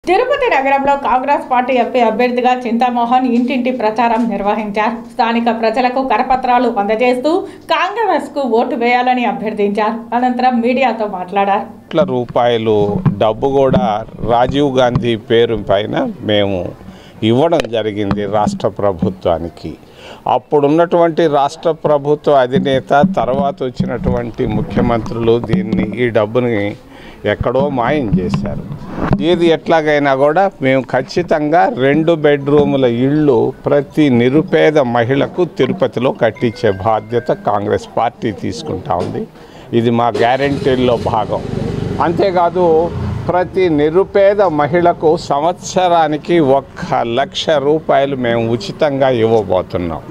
తిరుపతి నగరంలో Congress party MP అభ్యర్థిగా చింతామోహన్ ఇంటింటి ప్రచారం నిర్వహించారు. స్థానిక ప్రజలకు కరపత్రాలు అందజేస్తూ కాంగ్రెస్కు ఓటు వేయాలని అభ్యర్థించారు. అనంతరం మీడియాతో మాట్లాడారు. రూపాయలు డబ్బు కూడా రాజీవ్ గాంధీ పేరు పైన మేము ఇవ్వడం జరిగింది రాష్ట్ర ప్రభుత్వానికి. అప్పుడున్నటువంటి రాష్ట్ర ప్రభుత్వ అధినేత తర్వాత వచ్చినటువంటి ముఖ్యమంత్రులు ఈ డబ్బుని ఎక్కడో మాయం చేశారు. ఇది ఎట్లాగైనా కూడా మేము ఖచ్చితంగా 2 బెడ్రూముల ఇళ్ళు ప్రతి నిరుపేద మహిళకు తిరుపతిలో కట్టించే బాధ్యత కాంగ్రెస్ పార్టీ తీసుకుంటా ఉంది. ఇది మా గ్యారెంటీల్లో భాగం. అంతేకాదు ప్రతి నిరుపేద మహిళకు సంవత్సరానికి 1,00,000 రూపాయలు మేము ఉచితంగా ఇవ్వబోతున్నాం.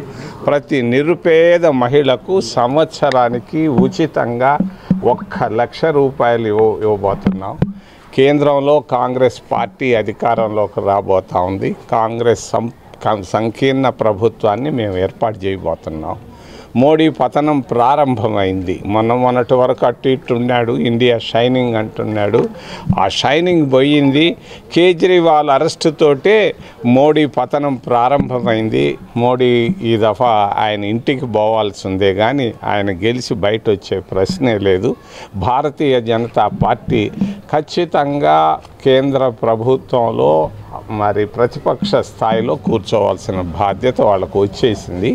ప్రతి నిరుపేద మహిళకు సంవత్సరానికి ఉచితంగా 1,00,000 రూపాయలు ఇవ్వబోతున్నాం. కేంద్రంలో కాంగ్రెస్ పార్టీ అధికారంలోకి రాబోతూ ఉంది. కాంగ్రెస్ సంకీర్ణ ప్రభుత్వాన్ని మేము ఏర్పాటు చేయబోతున్నాం. మోడీ పతనం ప్రారంభమైంది. మొన్నటి వరకు అటు ఇటు ఉన్నాడు, ఇండియా షైనింగ్ అంటున్నాడు. ఆ షైనింగ్ పోయింది. కేజ్రీవాల్ అరెస్టు తోటే మోడీ పతనం ప్రారంభమైంది. మోడీ ఈ దఫా ఆయన ఇంటికి పోవాల్సిందే కానీ ఆయన గెలిచి బయట వచ్చే ప్రశ్నే లేదు. భారతీయ జనతా పార్టీ ఖచ్చితంగా కేంద్ర ప్రభుత్వంలో మరి ప్రతిపక్ష స్థాయిలో కూర్చోవాల్సిన బాధ్యత వాళ్ళకు వచ్చేసింది.